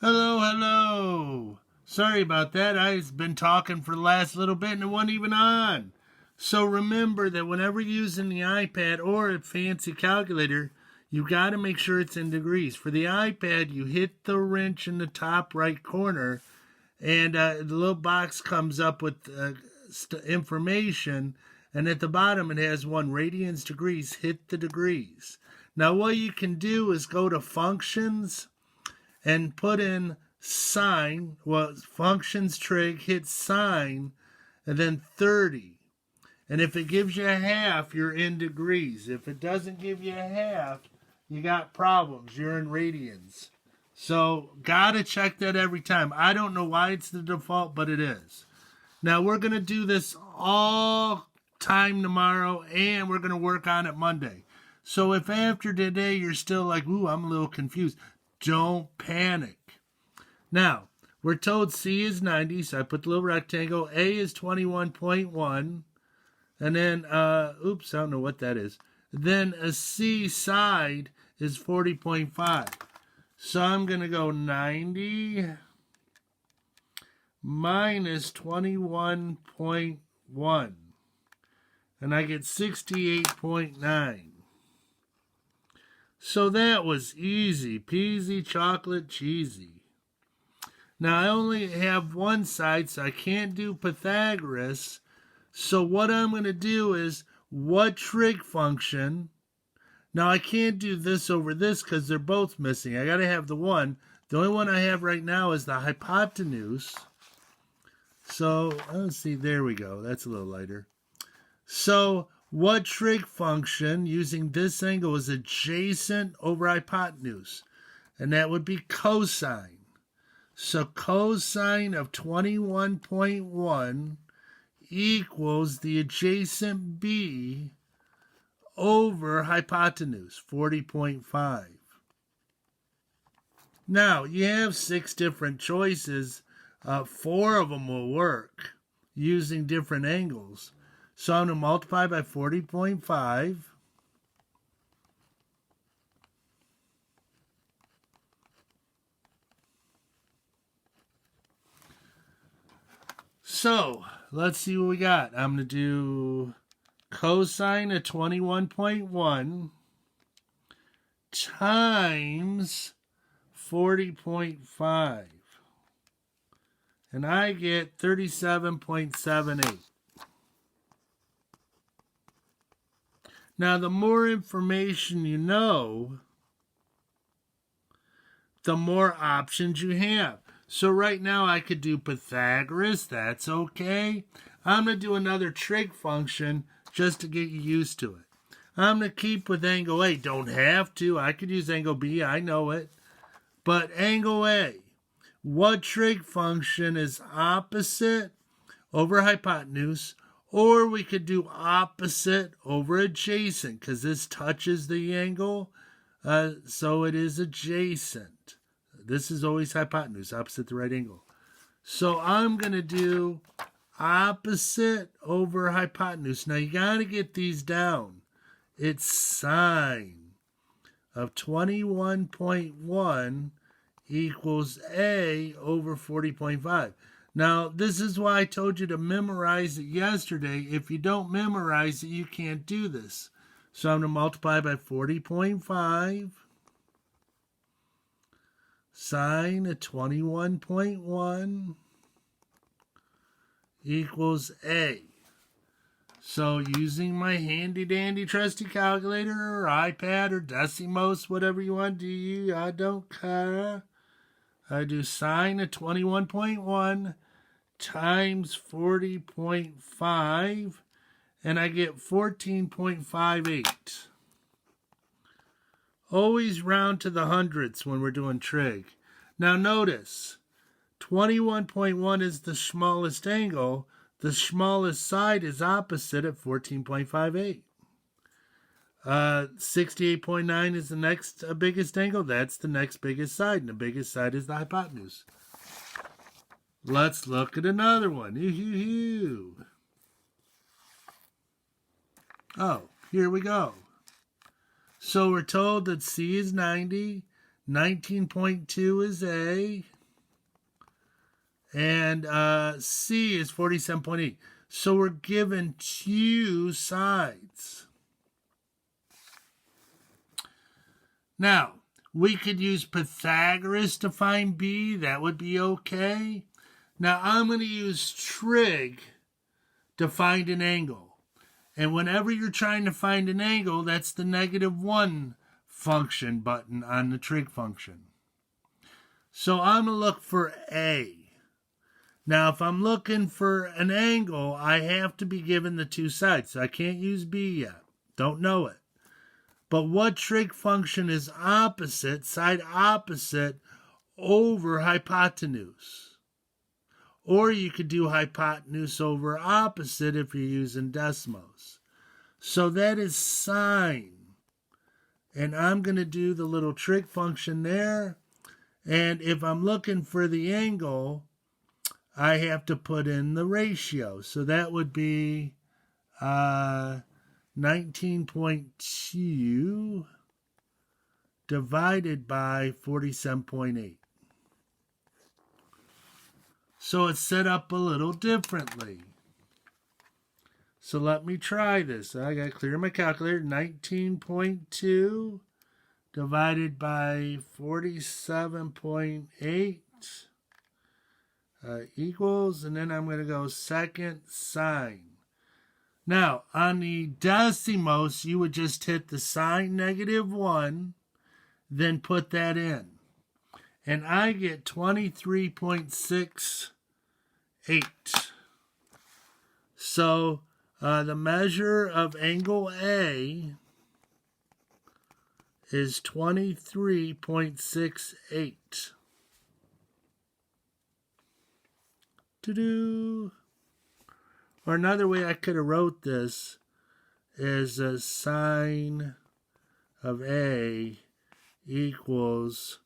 Hello, hello. Sorry about that. I've been talking for the last little bit and it wasn't even on. So remember that whenever you're using the iPad or a fancy calculator, you got to make sure it's in degrees. For the iPad, you hit the wrench in the top right corner, and the little box comes up with information, and at the bottom it has one radians degrees. Hit the degrees. Now, what you can do is go to functions and put in sine, well, functions trig, hit sine, and then 30. And if it gives you a half, you're in degrees. If it doesn't give you a half, you got problems. You're in radians. So, gotta check that every time. I don't know why it's the default, but it is. Now, we're gonna do this all time tomorrow, and we're gonna work on it Monday. So, if after today you're still like, ooh, I'm a little confused, don't panic. Now, we're told C is 90, so I put the little rectangle. A is 21.1. And then, oops, I don't know what that is. Then a C side is 40.5. So I'm going to go 90 minus 21.1. And I get 68.9. So that was easy peasy chocolate cheesy. Now I only have one side, so I can't do Pythagoras. So what I'm going to do is what trig function. Now I can't do this over this because they're both missing. I got to have the one. The only one I have right now is the hypotenuse. So let's see. There we go. That's a little lighter. So what trig function using this angle is adjacent over hypotenuse? And that would be cosine. So cosine of 21.1 equals the adjacent B over hypotenuse, 40.5. Now, you have 6 different choices. 4 of them will work using different angles. So I'm going to multiply by 40.5. So, let's see what we got. I'm going to do cosine of 21.1 times 40.5. And I get 37.78. Now, the more information you know, the more options you have. So right now I could do Pythagoras. That's okay. I'm going to do another trig function just to get you used to it. I'm going to keep with angle A. Don't have to. I could use angle B. I know it. But angle A. What trig function is opposite over hypotenuse? Or we could do opposite over adjacent because this touches the angle. So it is adjacent. This is always hypotenuse, opposite the right angle. So I'm going to do opposite over hypotenuse. Now you got to get these down. It's sine of 21.1 equals A over 40.5. Now, this is why I told you to memorize it yesterday. If you don't memorize it, you can't do this. So I'm going to multiply by 40.5. Sine of 21.1 equals A. So using my handy dandy trusty calculator or iPad or Decimos, whatever you want to do, I don't care. I do sine of 21.1 times 40.5 and I get 14.58. Always round to the hundredths when we're doing trig. Now notice, 21.1 is the smallest angle. The smallest side is opposite at 14.58. 68.9 is the next biggest angle. That's the next biggest side, and the biggest side is the hypotenuse. Let's look at another one. Oh, here we go. So we're told that C is 90. 19.2 is A. And C is 47.8. So we're given two sides. Now, we could use Pythagoras to find B. That would be okay. Now, I'm going to use trig to find an angle. And whenever you're trying to find an angle, that's the -1 function button on the trig function. So I'm going to look for A. Now, if I'm looking for an angle, I have to be given the two sides. So I can't use B yet. Don't know it. But what trig function is opposite, side opposite, over hypotenuse? Or you could do hypotenuse over opposite if you're using Desmos. So that is sine. And I'm going to do the little trig function there. And if I'm looking for the angle, I have to put in the ratio. So that would be 19.2 divided by 47.8. So it's set up a little differently. So let me try this. I got to clear my calculator. 19.2 divided by 47.8 equals, and then I'm going to go second sine. Now, on the decimos, you would just hit the sine -1, then put that in. And I get 23.68. So the measure of angle A is 23.68. Or another way I could have wrote this is a sine of A equals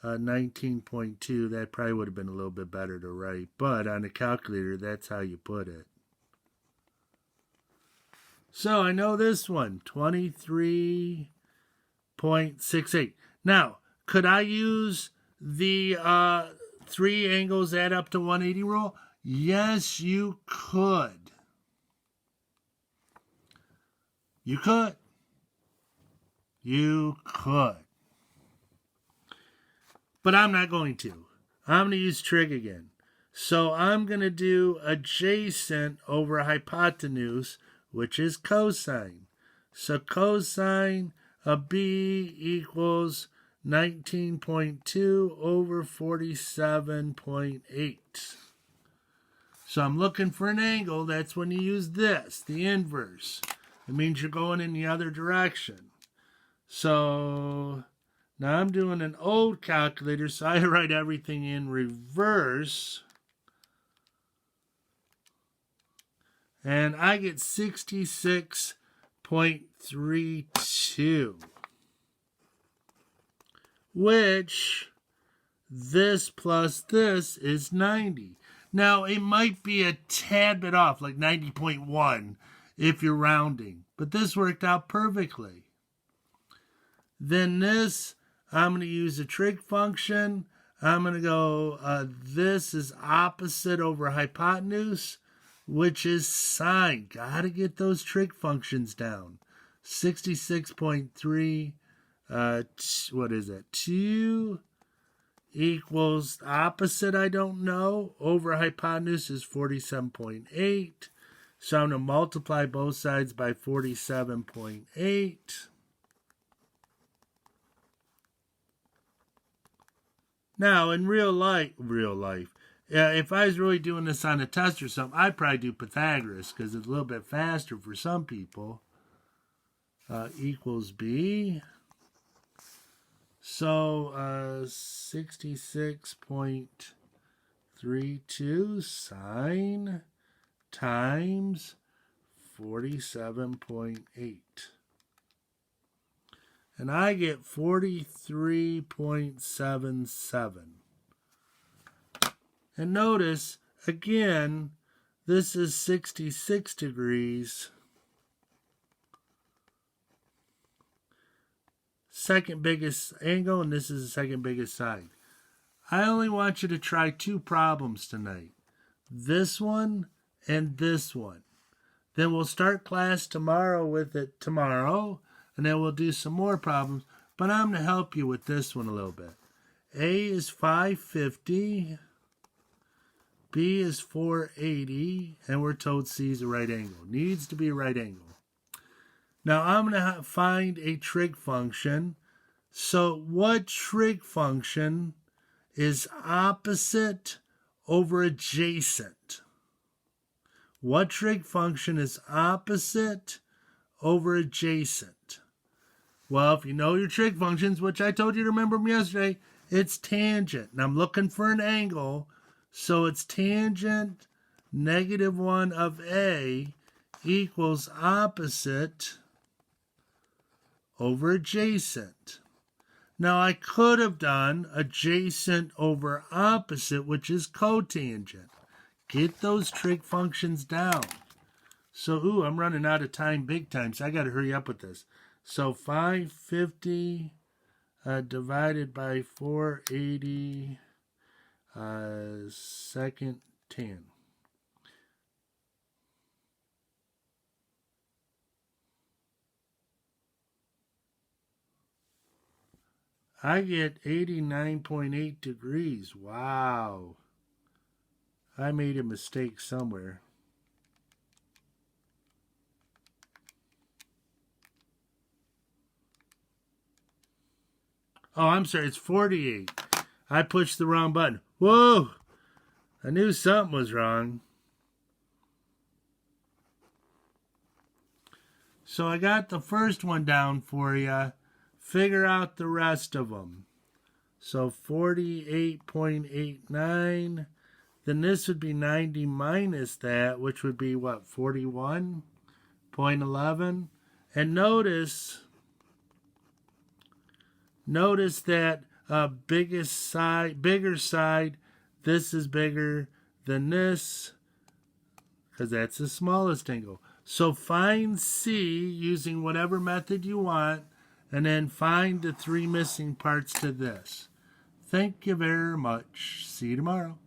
19.2. That probably would have been a little bit better to write, but on a calculator, that's how you put it. So I know this one, 23.68. Now, could I use the three angles add up to 180 rule? Yes, you could. You could. You could. But I'm not going to. I'm going to use trig again. So I'm going to do adjacent over hypotenuse, which is cosine. So cosine of B equals 19.2 over 47.8. So I'm looking for an angle. That's when you use this, the inverse. It means you're going in the other direction. So now I'm doing an old calculator, so I write everything in reverse. And I get 66.32. Which, this plus this is 90. Now, it might be a tad bit off, like 90.1 if you're rounding. But this worked out perfectly. Then this, I'm going to use a trig function. I'm going to go, this is opposite over hypotenuse, which is sine. Got to get those trig functions down. 66.3, what is it? 2 equals opposite, I don't know, over hypotenuse is 47.8. So I'm going to multiply both sides by 47.8. Now, in real life, if I was really doing this on a test or something, I'd probably do Pythagoras because it's a little bit faster for some people. Equals B. So 66.32 sine times 47.8. And I get 43.77. And notice, again, this is 66 degrees. second biggest angle, and this is the second biggest side. I only want you to try 2 problems tonight. This one and this one. Then we'll start class tomorrow with it tomorrow, and then we'll do some more problems. But I'm going to help you with this one a little bit. A is 550. B is 480. And we're told C is a right angle. Needs to be a right angle. Now I'm going to find a trig function. So what trig function is opposite over adjacent? What trig function is opposite over adjacent? Well, if you know your trig functions, which I told you to remember from yesterday, it's tangent. And I'm looking for an angle, so it's tangent -1 of A equals opposite over adjacent. Now, I could have done adjacent over opposite, which is cotangent. Get those trig functions down. So, I'm running out of time big time, so I got to hurry up with this. So, 550 divided by 480 second tan. I get 89.8 degrees. Wow. I made a mistake somewhere. Oh, I'm sorry. It's 48. I pushed the wrong button. Whoa! I knew something was wrong. So I got the first one down for you. Figure out the rest of them. So 48.89. Then this would be 90 minus that, which would be what, 41.11? And notice that bigger side, this is bigger than this, because that's the smallest angle. So find C using whatever method you want, and then find the 3 missing parts to this. Thank you very much. See you tomorrow.